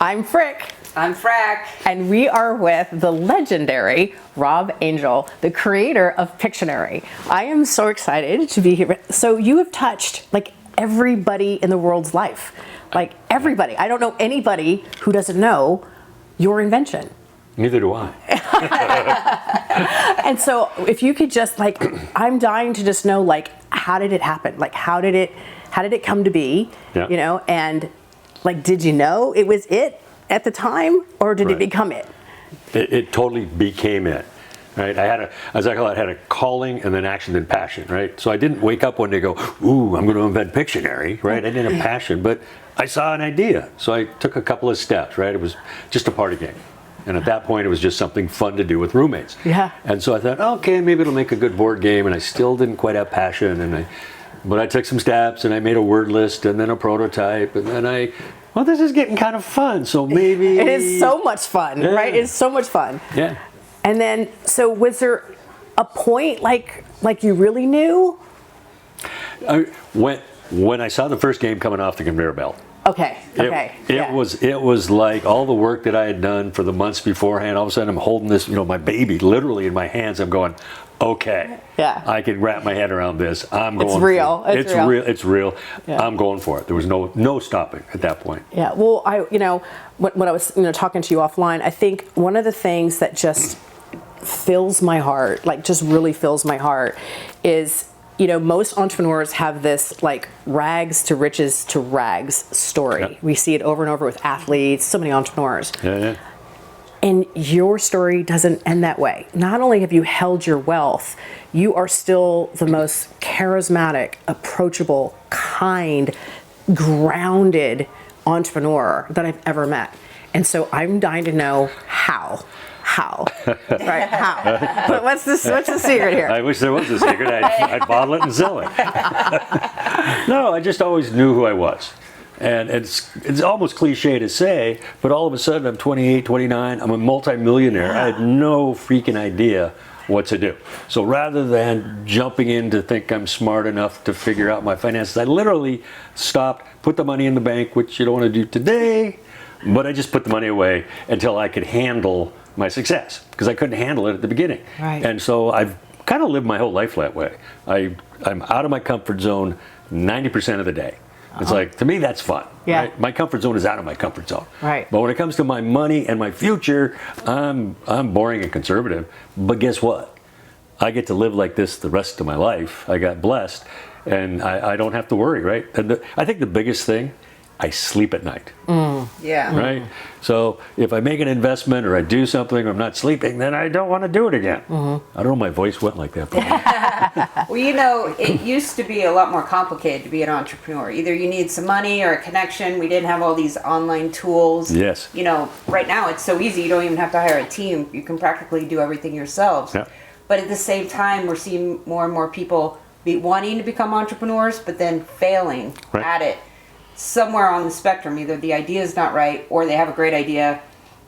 I'm Frick. I'm Frack. And we are with the legendary Rob Angel, the creator of Pictionary. I am so excited to be here. So you have touched like everybody in the world's life. Like everybody. I don't know anybody who doesn't know your invention. Neither do I. And so if you could just like, I'm dying to just know like, how did it happen? Like how did it come to be? Yeah. You know, and like, did you know it was it at the time, or did it become it? It totally became it, right? I had a calling and then action and passion, right? So I didn't wake up one day and go, ooh, I'm going to invent Pictionary, right? I didn't have passion, but I saw an idea. So I took a couple of steps, right? It was just a party game. And at that point, it was just something fun to do with roommates. Yeah. And so I thought, okay, maybe it'll make a good board game. And I still didn't quite have passion. But I took some steps and I made a word list and then a prototype. And then well, this is getting kind of fun. So maybe. It is so much fun, right? It's so much fun. Yeah. And then, so was there a point like you really knew? When I saw the first game coming off the conveyor belt. Okay. It was like all the work that I had done for the months beforehand. All of a sudden, I'm holding this, my baby, literally in my hands. I'm going, okay, I can wrap my head around this. I'm going. It's real. For it. It's real. Yeah. I'm going for it. There was no stopping at that point. Yeah. Well, when I was talking to you offline, I think one of the things that just fills my heart, like just really fills my heart, is. Most entrepreneurs have this like rags to riches to rags story. Yeah. We see it over and over with athletes, so many entrepreneurs. Yeah. And your story doesn't end that way. Not only have you held your wealth, you are still the most charismatic, approachable, kind, grounded entrepreneur that I've ever met. And so I'm dying to know how. Right? How? But what's the secret here? I wish there was a secret. I'd bottle it and sell it. No, I just always knew who I was. And it's almost cliche to say, but all of a sudden I'm 28, 29, I'm a multimillionaire. I had no freaking idea what to do. So rather than jumping in to think I'm smart enough to figure out my finances, I literally stopped, put the money in the bank, which you don't want to do today, but I just put the money away until I could handle my success, because I couldn't handle it at the beginning. Right. And so I've kind of lived my whole life that way. I'm out of my comfort zone 90% of the day. It's like, to me, that's fun. Yeah. Right? My comfort zone is out of my comfort zone. Right. But when it comes to my money and my future, I'm boring and conservative. But guess what? I get to live like this the rest of my life. I got blessed, and I don't have to worry, right? And I think the biggest thing, I sleep at night. Yeah. Right? So if I make an investment or I do something or I'm not sleeping, then I don't want to do it again. I don't know, my voice went like that. Well, it used to be a lot more complicated to be an entrepreneur. Either you need some money or a connection. We didn't have all these online tools. Yes. Right now it's so easy. You don't even have to hire a team. You can practically do everything yourselves. Yeah. But at the same time, we're seeing more and more people wanting to become entrepreneurs, but then failing at it. Somewhere on the spectrum, either the idea is not right or they have a great idea,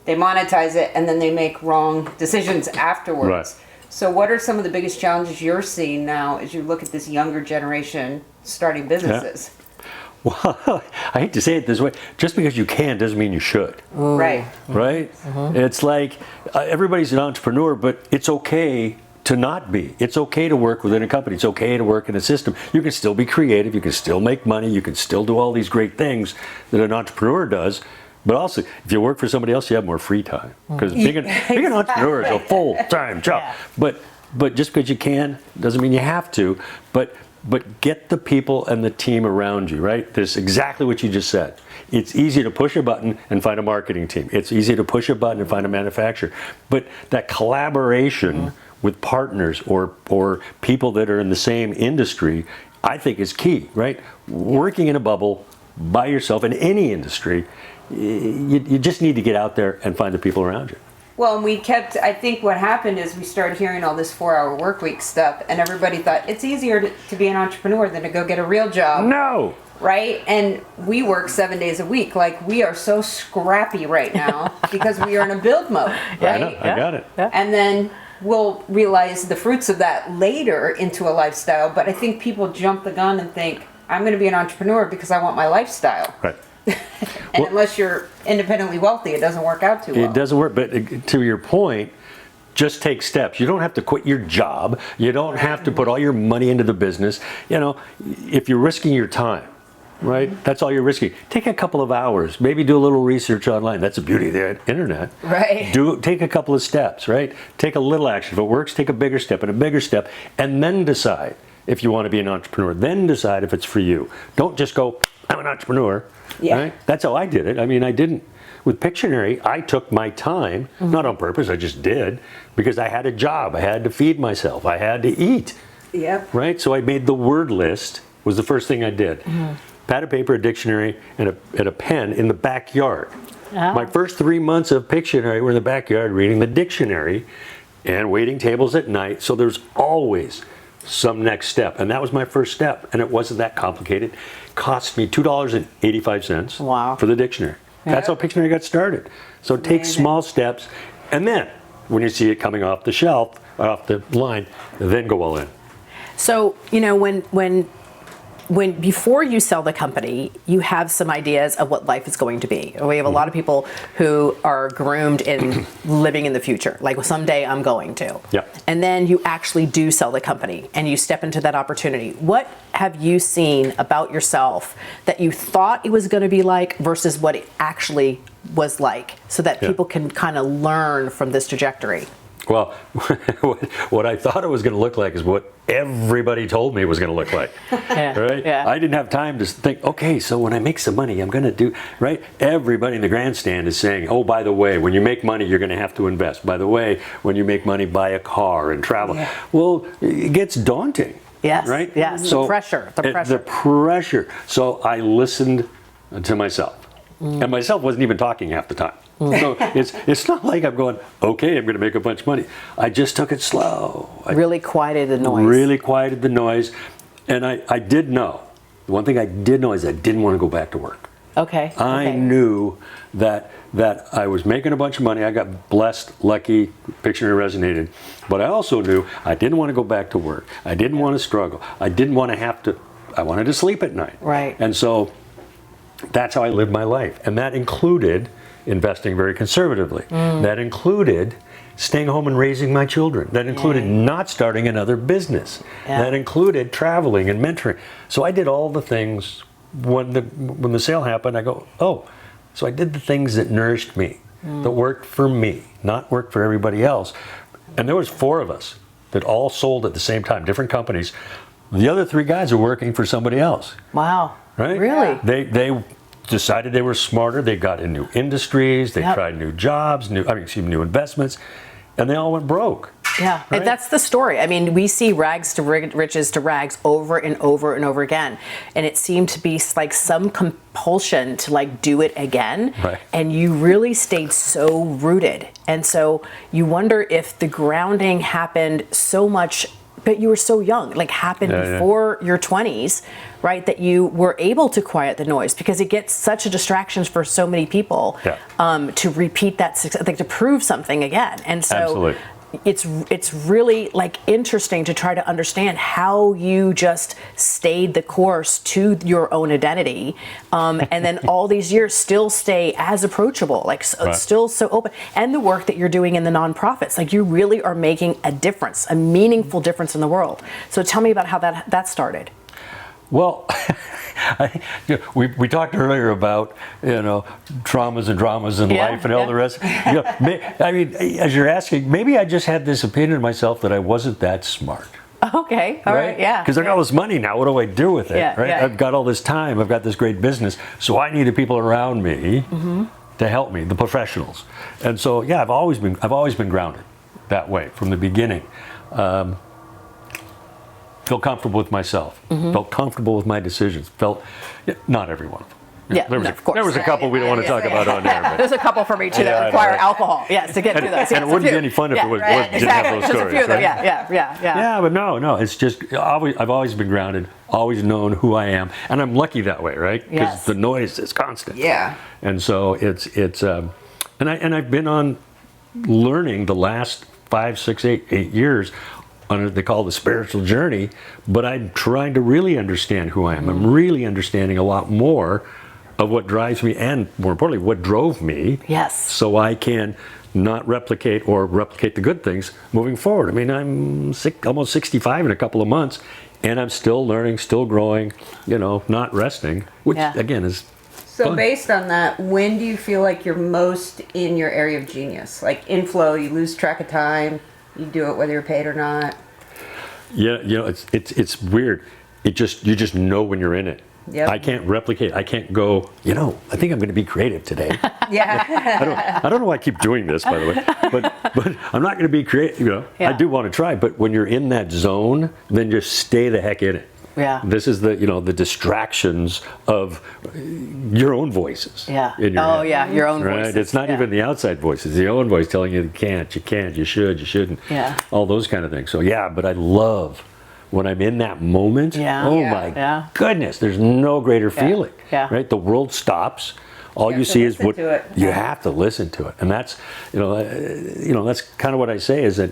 they monetize it, and then they make wrong decisions afterwards. Right. So what are some of the biggest challenges you're seeing now as you look at this younger generation starting businesses? Yeah. Well, I hate to say it this way, just because you can doesn't mean you should. Right. Right? It's like everybody's an entrepreneur, but it's okay to not be. It's okay to work within a company. It's okay to work in a system. You can still be creative. You can still make money. You can still do all these great things that an entrepreneur does. But also, if you work for somebody else, you have more free time. Because being an entrepreneur is a full-time job. Yeah. But just because you can doesn't mean you have to. But get the people and the team around you, right? That's exactly what you just said. It's easy to push a button and find a marketing team. It's easy to push a button and find a manufacturer. But that collaboration with partners or people that are in the same industry, I think is key, right? Working in a bubble by yourself in any industry, you just need to get out there and find the people around you. Well, I think what happened is we started hearing all this 4-hour work week stuff, and everybody thought it's easier to be an entrepreneur than to go get a real job. No! Right? And we work 7 days a week. Like, we are so scrappy right now because we are in a build mode, right? Yeah, I know. I got it. Yeah. And then we'll realize the fruits of that later into a lifestyle. But I think people jump the gun and think, I'm going to be an entrepreneur because I want my lifestyle. Right. And unless you're independently wealthy, it doesn't work out too well. It doesn't work, but to your point, just take steps. You don't have to quit your job. You don't have to put all your money into the business. You know, if you're risking your time, right? That's all you're risking. Take a couple of hours. Maybe do a little research online. That's the beauty of the internet. Right. Take a couple of steps, right? Take a little action. If it works, take a bigger step and a bigger step, and then decide if you want to be an entrepreneur. Then decide if it's for you. Don't just go, I'm an entrepreneur. Yeah. Right? That's how I did it. I mean, I didn't. With Pictionary, I took my time, not on purpose, I just did, because I had a job. I had to feed myself. I had to eat. Yep. Right? So I made the word list, was the first thing I did. Pad of paper, a dictionary, and a pen in the backyard. Oh. My first 3 months of Pictionary were in the backyard reading the dictionary and waiting tables at night. So there's always some next step. And that was my first step. And it wasn't that complicated. Cost me $2.85 Wow. for the dictionary. That's how Pictionary got started. So take small steps, and then when you see it coming off the shelf, off the line, then go all in. So, you know, when before you sell the company, you have some ideas of what life is going to be. We have a lot of people who are groomed in living in the future, like, well, someday I'm going to. Yeah. And then you actually do sell the company and you step into that opportunity. What have you seen about yourself that you thought it was going to be like versus what it actually was like, so that people can kind of learn from this trajectory? Well, what I thought it was going to look like is what everybody told me it was going to look like. Right? Yeah. I didn't have time to think, okay, so when I make some money, I'm going to do, right? Everybody in the grandstand is saying, oh, by the way, when you make money, you're going to have to invest. By the way, when you make money, buy a car and travel. Yeah. Well, it gets daunting. Yes. Right? Yes. So the pressure. The pressure. So I listened to myself. And myself wasn't even talking half the time. So it's not like I'm going, okay, I'm going to make a bunch of money. I just took it slow. I Really quieted the noise. really quieted the noise. And I did know. The one thing I did know is I didn't want to go back to work. Okay. I knew that I was making a bunch of money. I got blessed, lucky, Pictionary resonated. But I also knew I didn't want to go back to work. I didn't want to struggle. I didn't want to have to, I wanted to sleep at night. Right. And so that's how I lived my life. And that included investing very conservatively. That included staying home and raising my children. That included not starting another business. That included traveling and mentoring. So I did all the things. When the sale happened, I go, oh, so I did the things that nourished me, that worked for me, not worked for everybody else. And there was 4 of us that all sold at the same time, different companies. The other 3 guys are working for somebody else. Wow. Right? Really? They decided they were smarter. They got in new industries. They tried new jobs, new investments, and they all went broke. Yeah, Right? and that's the story. I mean, we see rags to riches to rags over and over and over again. And it seemed to be like some compulsion to like do it again. Right. And you really stayed so rooted. And so you wonder if the grounding happened so much, but you were so young, like happened before your 20s, right? That you were able to quiet the noise, because it gets such a distraction for so many people to repeat that success, like to prove something again. And so Absolutely. it's really like interesting to try to understand how you just stayed the course to your own identity, and then all these years still stay as approachable, like still so open, and the work that you're doing in the nonprofits, like you really are making a difference, a meaningful difference in the world. So tell me about how that started. Well, we talked earlier about traumas and dramas in life and all the rest. I mean, as you're asking, maybe I just had this opinion of myself that I wasn't that smart. Okay, all right, yeah. Because I got all this money now. What do I do with it? Yeah, right? yeah. I've got all this time. I've got this great business. So I needed people around me to help me, the professionals. And so I've always been grounded that way from the beginning. Felt comfortable with myself, felt comfortable with my decisions, not every one of them. Of course. There was a couple we don't want to talk about on there. But There's a couple for me too that require alcohol, to get through those. And it wouldn't be any fun if it didn't have those stories. Just a few of them, right? yeah. But no, it's just I've always been grounded, always known who I am, and I'm lucky that way, right? Because the noise is constant. Yeah. And so it's and I've been on learning the last 5, 6, 8 years. They call it the spiritual journey, but I'm trying to really understand who I am. I'm really understanding a lot more of what drives me, and more importantly, what drove me. Yes. So I can not replicate the good things moving forward. I mean, I'm almost 65 in a couple of months, and I'm still learning, still growing, not resting, which again is So fun. based on that, when do you feel like you're most in your area of genius? Like in flow, you lose track of time, you do it whether you're paid or not. Yeah, it's weird. You just know when you're in it. Yep. I can't replicate. I can't go, I think I'm going to be creative today. Yeah. I don't know why I keep doing this, by the way, but I'm not going to be creative. I do want to try, but when you're in that zone, then just stay the heck in it. Yeah. This is the distractions of your own voices. Yeah. In your head, yeah, your own right? voices. It's not even the outside voices. The own voice telling you can't, you should, you shouldn't. Yeah. All those kind of things. So but I love when I'm in that moment. Yeah. Oh Yeah. my Yeah. goodness, there's no greater feeling. Yeah. Right? The world stops. All you have to see is listen what to it. you have to listen to it, and that's that's kind of what I say is that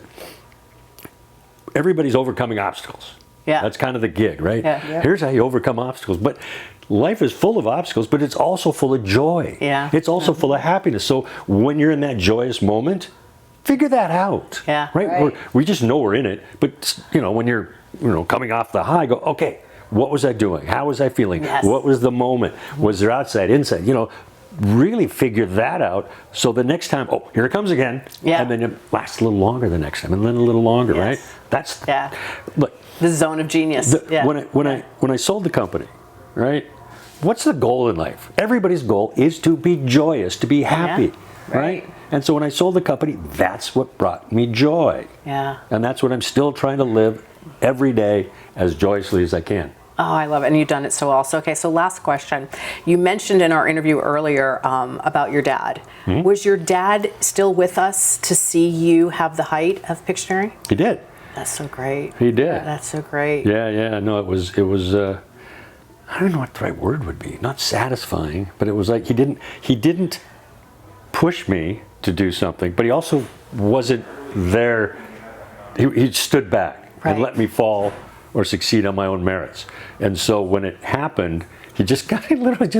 everybody's overcoming obstacles. Yeah. That's kind of the gig, right? Yeah. Yeah. Here's how you overcome obstacles. But life is full of obstacles, but it's also full of joy. Yeah. It's also full of happiness. So when you're in that joyous moment, figure that out. Yeah. Right? Right. We just know we're in it. But when you're coming off the high, go, okay, what was I doing? How was I feeling? Yes. What was the moment? Was there outside, inside? Really figure that out. So the next time, here it comes again. Yeah. And then it lasts a little longer the next time, and then a little longer, Yes. right? That's look. The zone of genius. When I sold the company, right? What's the goal in life? Everybody's goal is to be joyous, to be happy, right? Right. And so when I sold the company, that's what brought me joy. Yeah. And that's what I'm still trying to live every day as joyously as I can. Oh, I love it. And you've done it so well. So, okay, so last question. You mentioned in our interview earlier about your dad. Mm-hmm. Was your dad still with us to see you have the height of Pictionary? He did. That's so great. He did. That's so great. Yeah. No, it was. I don't know what the right word would be. Not satisfying, but it was like he didn't push me to do something, but he also wasn't there. He stood back and let me fall or succeed on my own merits. And so when it happened, he just literally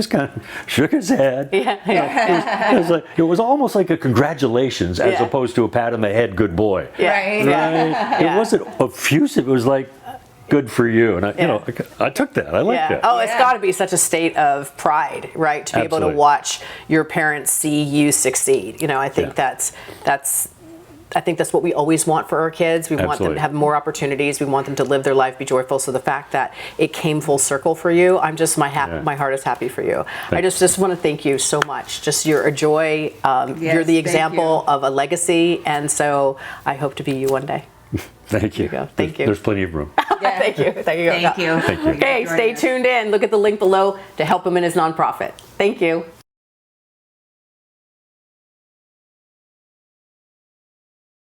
shook his head. Yeah. It was almost like a congratulations as opposed to a pat on the head, good boy. Yeah. Right. Right? It wasn't effusive. It was like, good for you. And I took that. I like that. Oh, it's got to be such a state of pride, right? To be able to Absolutely. watch your parents see you succeed. I think I think that's what we always want for our kids. We want them Absolutely. to have more opportunities. We want them to live their life, be joyful. So the fact that it came full circle for you, I'm just my heart is happy for you. I just want to thank you so much. Just you're a joy. You're the thank example you. of a legacy, and so I hope to be you one day. Thank you. There you go. Thank you. There's plenty of room. Yeah. Thank you. Thank you. Thank you. Thank you. Okay, stay tuned in. Look at the link below to help him in his nonprofit. Thank you.